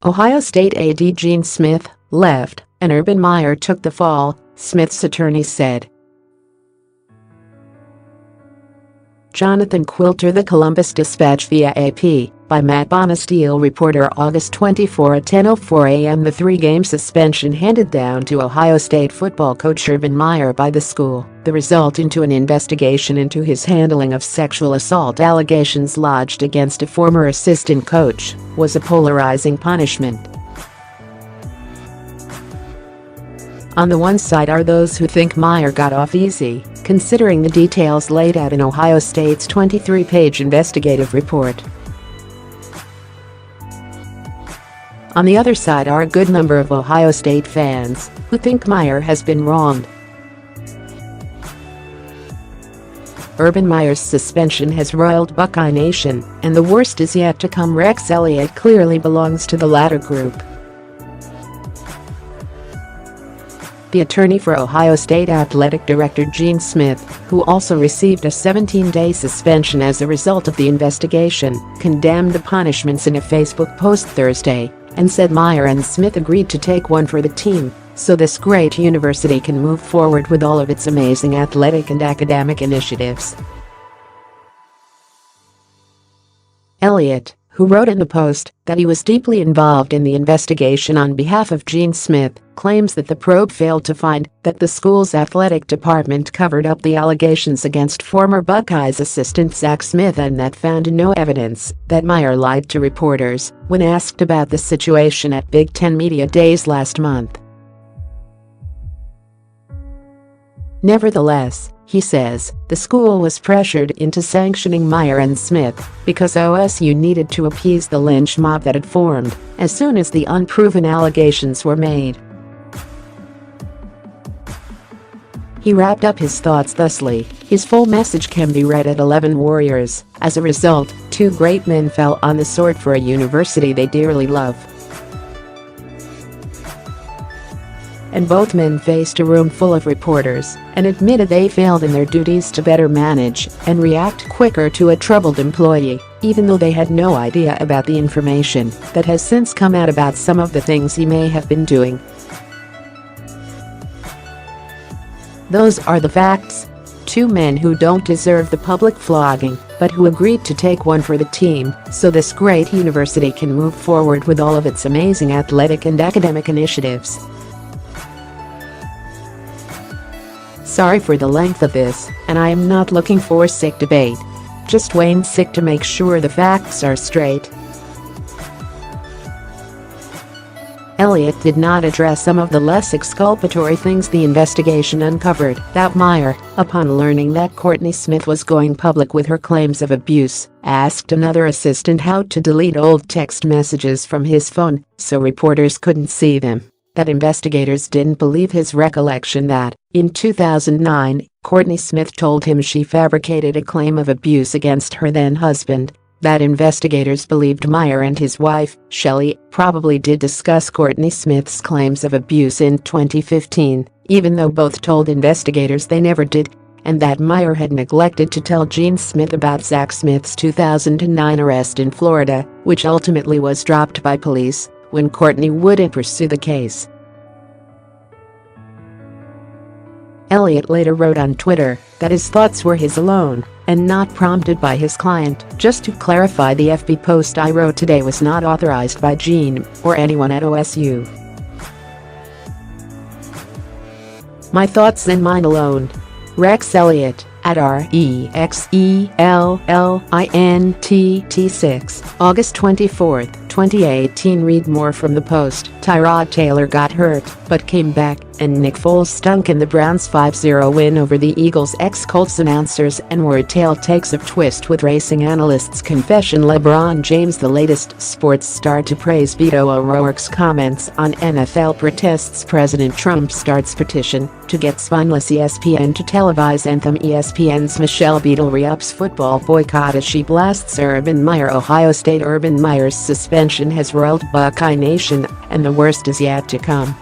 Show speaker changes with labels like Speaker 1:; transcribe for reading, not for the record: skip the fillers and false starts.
Speaker 1: Ohio State AD Gene Smith left, and Urban Meyer took the fall, Smith's attorney said. Jonathan Quilter. The Columbus Dispatch via AP, by Matt Bonesteel. Reporter August 24 at 10:04 a.m. The three-game suspension handed down to Ohio State football coach Urban Meyer by the school, the result into an investigation into his handling of sexual assault allegations lodged against a former assistant coach, was a polarizing punishment. On the one side are those who think Meyer got off easy, considering the details laid out in Ohio State's 23-page investigative report. On the other side are a good number of Ohio State fans who think Meyer has been wronged. Urban Meyer's suspension has roiled Buckeye Nation, and the worst is yet to come. Rex Elliott clearly belongs to the latter group. The attorney for Ohio State Athletic Director Gene Smith, who also received a 17-day suspension as a result of the investigation, condemned the punishments in a Facebook post Thursday and said Meyer and Smith agreed to take one for the team so this great university can move forward with all of its amazing athletic and academic initiatives. Elliott, who wrote in the post that he was deeply involved in the investigation on behalf of Gene Smith, claims that the probe failed to find that the school's athletic department covered up the allegations against former Buckeyes assistant Zach Smith and that found no evidence that Meyer lied to reporters when asked about the situation at Big Ten Media Days last month. Nevertheless, he says, the school was pressured into sanctioning Meyer and Smith because OSU needed to appease the lynch mob that had formed as soon as the unproven allegations were made. He wrapped up his thoughts thusly. His full message can be read at 11 Warriors. As a result, two great men fell on the sword for a university they dearly love. And both men faced a room full of reporters and admitted they failed in their duties to better manage and react quicker to a troubled employee, even though they had no idea about the information that has since come out about some of the things he may have been doing. Those are the facts. Two men who don't deserve the public flogging, but who agreed to take one for the team so this great university can move forward with all of its amazing athletic and academic initiatives. Sorry for the length of this, and I am not looking for sick debate. Just plain sick to make sure the facts are straight. Elliott did not address some of the less exculpatory things the investigation uncovered. That Meyer, upon learning that Courtney Smith was going public with her claims of abuse, asked another assistant how to delete old text messages from his phone so reporters couldn't see them. That investigators didn't believe his recollection that, in 2009, Courtney Smith told him she fabricated a claim of abuse against her then-husband. That investigators believed Meyer and his wife, Shelley, probably did discuss Courtney Smith's claims of abuse in 2015, even though both told investigators they never did, and that Meyer had neglected to tell Gene Smith about Zach Smith's 2009 arrest in Florida, which ultimately was dropped by police when Courtney wouldn't pursue the case. Elliott later wrote on Twitter that his thoughts were his alone and not prompted by his client. Just to clarify, the FB post I wrote today was not authorized by Gene or anyone at OSU. My thoughts and mine alone. Rex Elliott, at REXELLINTT6, August 24, 2018. Read more from the post. Tyrod Taylor got hurt but came back, and Nick Foles stunk in the Browns' 5-0 win over the Eagles. Ex-Colts announcers and word tale takes a twist with racing analysts' confession. LeBron James, the latest sports star to praise Beto O'Rourke's comments on NFL protests. President Trump starts petition to get spineless ESPN to televise anthem. ESPN's Michelle Beadle re-ups football boycott as she blasts Urban Meyer. Ohio State. Urban Meyer's suspension has roiled Buckeye Nation, and the worst is yet to come.